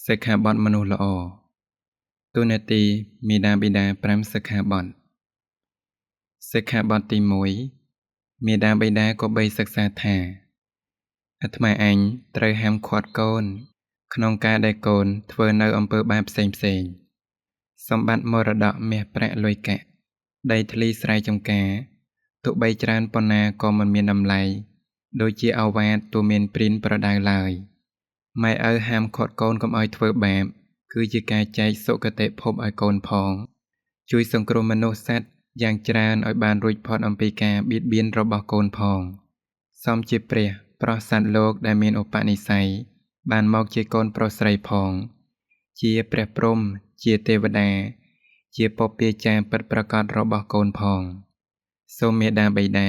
សិក្ខាបទមនុស្សល្អតួនាទីមាតាបិតា5សិក្ខាបទសិក្ខាបទទី1មាតាបិតាក៏បីសិក្សាថាអាត្មាអញត្រូវហាមឃាត់កូនក្នុងការដែលកូនធ្វើនៅអំពើបាបផ្សេងសម្បត្តិមរតកមាសប្រាក់លុយកាក់ដីធ្លីស្រែចម្ការទោះបីច្រើនប៉ុណ្ណាក៏មិនមានតម្លៃដូចជាឱវាទទូមានព្រានប្រដៅឡើយម៉ែឪហាមឃាត់កូនកុំឲ្យធ្វើបាបគឺជាការចែកសុគតិភពឲ្យកូនផងជួយសង្គ្រោះមនុស្សសត្វយ៉ាងច្រើនឲ្យបានរួចផុតអំពីការបៀតបៀនរបស់កូនផងសមជាព្រះប្រោះសត្វលោកដែលមានឧបនិស្ស័យបានមកជាកូនប្រុសស្រីផងជាព្រះព្រហ្មជាទេវតាជាពពាចារ្យពិតប្រាកដរបស់កូនផងសូមមេដាបិតា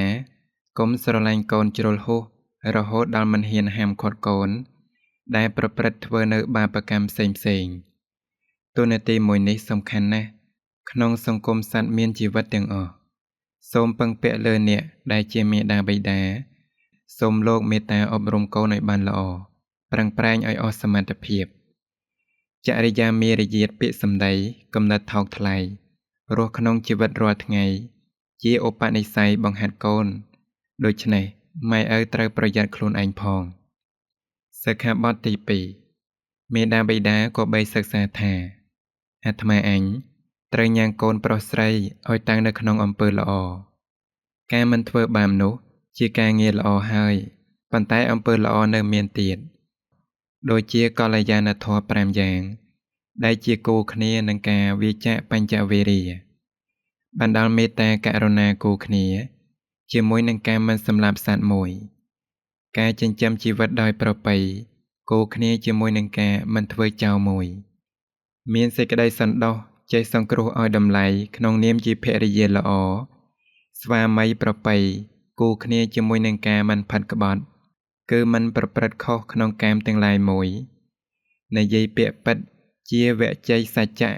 កុំស្រឡាញ់កូនជ្រុលហួសរហូតដល់មិនហ៊ានហាមឃាត់កូនដែលប្រព្រឹត្តធ្វើនៅបាបកម្មផ្សេងតួនាទីមួយនេះសំខាន់ណាស់ក្នុងសង្គមសត្វមានជីវិតទាំងអស់សូមពឹងពាក់លើអ្នកដែលជាមេដាបិតាសូមលោកមេត្តាអប់រំកូនឲ្យបានល្អប្រឹងប្រែងឲ្យអស់សមត្ថភាពចរិយាមារយាទពាក្យសម្ដីគំនិតថោកថ្លៃរស់ក្នុងជីវិតរាល់ថ្ងៃជាឧបនិស្ស័យបង្ហាត់កូនដូច្នេះម៉ែឪត្រូវប្រយ័ត្នខ្លួនឯងផងសិក្ខាបទទី2មេដាបិតាក៏បីសិក្សាថាអាត្មាអញត្រូវញ៉ាំងកូនប្រុសស្រីឲ្យតាំងនៅក្នុងអំពើល្អការមិនធ្វើបាបនោះជាការងារល្អហើយប៉ុន្តែអំពើល្អនៅមានទៀតដូចជាកល្យាណធម៌5យ៉ាងដែលជាគូគ្នានឹងការវាចាកបញ្ចវេរាបានដល់មេត្តាករុណាគូគ្នាជាមួយនឹងការមិនសម្លាប់សត្វមួយការចិញ្ចឹមជីវិតដោយប្រពៃគូគ្នាជាមួយនឹងការមិនធ្វើចោលមួយមានសេចក្តីសន្តោសចេះសង្គ្រោះឲ្យតម្លៃក្នុងនាមជាភរិយាល្អស្វាមីប្រពៃគូគ្នាជាមួយនឹងការមិនផាត់ក្បត់គឺមិនប្រព្រឹត្តខុសក្នុងកាមទាំងឡាយមួយនិយាយពាក្យពិតជាវជ័យសច្ចៈ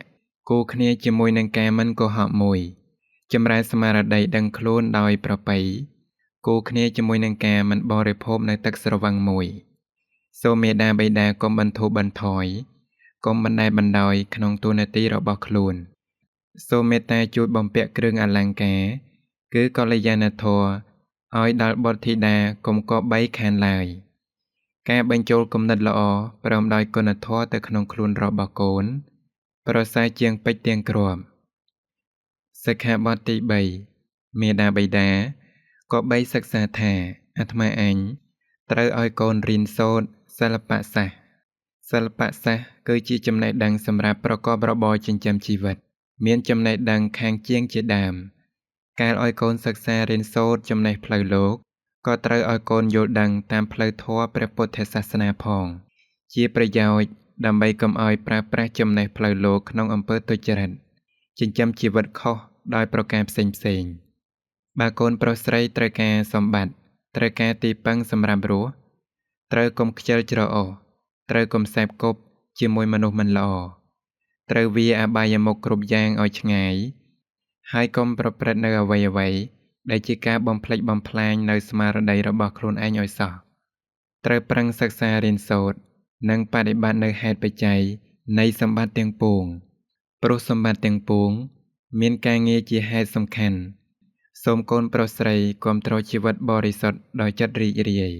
គូគ្នាជាមួយនឹងការមិនកុហកមួយចម្រើនស្មារតីដឹងខ្លួនដោយប្រពៃគូគ្នាជាមួយនឹងការមិនបរិភោគនៅទឹកស្រវឹងមួយសូមមេដាបិតាកុំបន្ធូរបន្ថយកុំបណ្តែតបណ្តោយក្នុងតួនាទីរបស់ខ្លួនសូមមេត្តាជួយបំពាក់គ្រឿងអលង្ការគឺកល្យាណធម៌ឲ្យដល់បុត្រធីតាកុំគប្បីខានឡើយការបញ្ចូលគំនិតល្អព្រមដោយគុណធម៌ទៅក្នុងខ្លួនរបស់កូនប្រសើរជាងពេជ្រទាំងគ្រាប់សិក្ខាបទទី3មេដាបិតាក៏បីសិក្សាថាអាត្មាអញត្រូវឲ្យកូនរៀនសូត្រសិល្បៈសាស្ត្រសិល្បៈសាស្ត្រគឺជាចំណេះដឹងសម្រាប់ប្រកបរបរចិញ្ចឹមជីវិតមានចំណេះដឹងខាងជាងជាដើមការឲ្យកូនសិក្សារៀនសូត្រចំណេះផ្លូវលោកក៏ត្រូវឲ្យកូនយល់ដឹងតាមផ្លូវធម៌ព្រះពុទ្ធសាសនាផងជាប្រយោជន៍ដើម្បីកុំឲ្យប្រើប្រាស់ចំណេះផ្លូវលោកក្នុងអំពើទុច្ចរិតចិញ្ចឹមជីវិតខុសដោយប្រការផ្សេងបើកូនប្រុសស្រីត្រូវការសម្បត្តិត្រូវការទីពឹងសម្រាប់រស់ត្រូវកុំខ្ជិលច្រអូសត្រូវកុំសេពគប់ជាមួយមនុស្សមិនល្អត្រូវវាអបាយមុខគ្រប់យ៉ាងឲ្យឆ្ងាយហើយកុំប្រព្រឹត្តនៅអ្វីដែលជាការបំផ្លិចបំផ្លាញនៅស្មារតីរបស់ខ្លួនឯងឲ្យសោះត្រូវប្រឹងសិក្សារៀនសូត្រនិងបដិបត្តិនៅហេតុបច្ច័យនៃសម្បត្តិទាំងពួងព្រោះសម្បត្តិទាំងពួងមានការងារជាហេតុសំខាន់សូមកូនប្រុសស្រីគាំទ្រជីវិតបរិសុទ្ធដោយចិត្តរីករាយ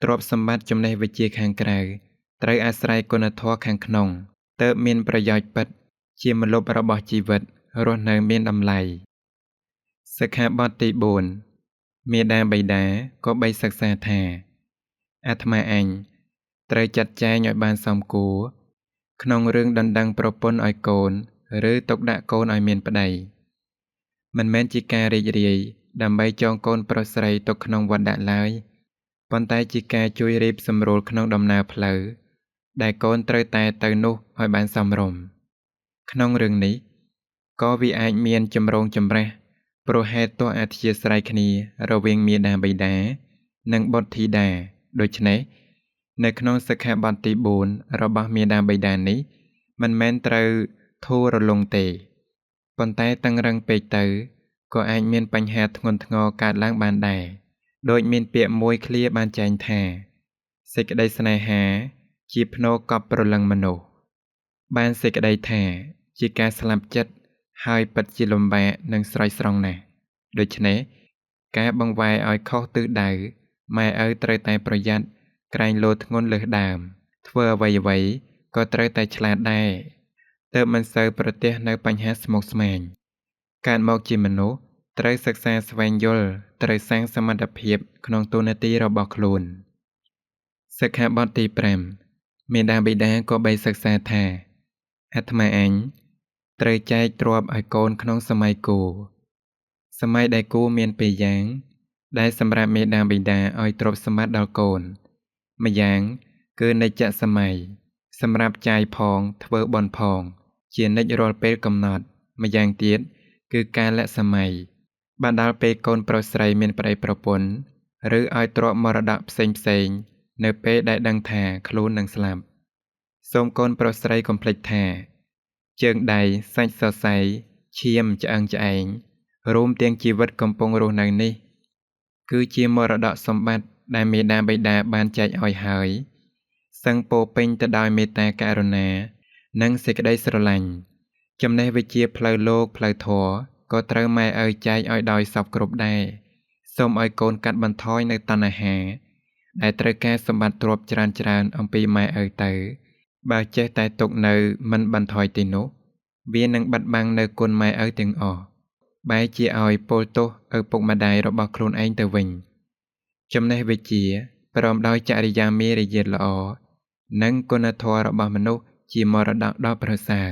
ទ្រព្យសម្បត្តិចំណេះវិជ្ជាខាងក្រៅត្រូវអាស្រ័យគុណធម៌ខាងក្នុងទើបមានប្រយោជន៍ពិតជាម្លប់របស់ជីវិតរស់នៅមានតម្លៃសិក្ខាបទទី4មាតាបិតាក៏បីសិក្សាថាអាត្មាអញត្រូវចាត់ចែងឲ្យបានសមគួរក្នុងរឿងដណ្ដឹងប្រពន្ធឲ្យកូនឬទុកដាក់កូនឲ្យមានប្តីមិនមែនជាការរីករាយដើម្បីចងកូនប្រុសស្រីទុកក្នុងវត្តដាក់ឡើយប៉ុន្តែជាការជួយរៀបសម្រួលក្នុងដំណើរផ្លូវដែលកូនត្រូវតែទៅនោះឲ្យបានសមរម្យក្នុងរឿងនេះក៏វាអាចមានចម្រូងចម្រាសព្រោះហេតុទោះអធ្យាស្រ័យគ្នារវាងមាតាបិតានិងបុត្រធីតាដូច្នេះនៅក្នុងសិក្ខាបទទី4របស់មាតាបិតានេះមិនមែនត្រូវធូររលុងទេប៉ុន្តែតឹងរឹងពេកទៅក៏អាចមានបញ្ហាធ្ងន់ធ្ងរកើតឡើងបានដែរដូចមានពាក្យមួយឃ្លាបានចែងថាសេចក្តីស្នេហា ជាភ្នោកប់ប្រលឹងមនុស្សបានសេចក្តីថាជាការស្លាប់ចិត្តហើយពិតជាលំបាកនិងស្រោចស្រង់ណាស់ដូច្នេះការបង្វែរឲ្យខុសទិសដៅម៉ែឪត្រូវតែប្រយ័ត្នក្រែងលោធ្ងន់លើសដើមធ្វើអ្វីៗក៏ត្រូវតែឆ្លាតដែរទើបមិនសូវប្រទះនៅបញ្ហាស្មុគស្មាញកើតមកជាមនុស្សត្រូវសិក្សាស្វែងយល់ត្រូវសាងសមត្ថភាពក្នុងតួនាទីរបស់ខ្លួនសិក្ខាបទទី5មាតាបិតាក៏បីសិក្សាថាអាត្មាអញត្រូវចែកទ្រព្យឲ្យកូនក្នុងសម័យគោសម័យដែលគោមានពីរយ៉ាងដែលសម្រាប់មាតាបិតាឲ្យទ្រព្យសម្បត្តិដល់កូនម្យ៉ាងគឺនិច្ចសម័យសម្រាប់ចាយផងធ្វើបុណ្យផងជានិច្ចរាល់ពេលកំណត់ម្យ៉ាងទៀតគឺកាលៈសម័យបានដល់ពេលកូនប្រុសស្រីមានប្តីប្រពន្ធឬឲ្យទ្រព្យមរតកផ្សេងនៅពេលដែលដឹងថាខ្លួននឹងស្លាប់សូមកូនប្រុសស្រីកុំភ្លេចថាជើងដៃសាច់សរសៃឈាមឆ្អឹងឆ្អែងរួមទាំងជីវិតកំពុងរស់នៅនេះគឺជាមរតកសម្បត្តិដែលមាតាបិតាបានចែកឲ្យហើយសឹងពោរពេញទៅដោយមេត្តាករុណានិងសេចក្តីស្រឡាញ់ចំណេះវិជ្ជាផ្លូវលោកផ្លូវធម៌ក៏ត្រូវម៉ែឪចែកឲ្យដោយសពគ្រប់ដែរសូមឲ្យកូនកាត់បន្ថយនៅតណ្ហាដែលត្រូវការសម្បត្តិទ្រព្យច្រើនអំពីម៉ែឪទៅបើចេះតែទុកនៅមិនបន្ថយទីនោះវានឹងបាត់បង់នៅគុណម៉ែឪទាំងអស់បែរជាឲ្យពោលទោសឪពុកម្ដាយរបស់ខ្លួនឯងទៅវិញចំណេះវិជ្ជាព្រមដោយចរិយាមារយាទល្អនិងគុណធម៌របស់មនុស្សជាមរតកដ៏ប្រសើរ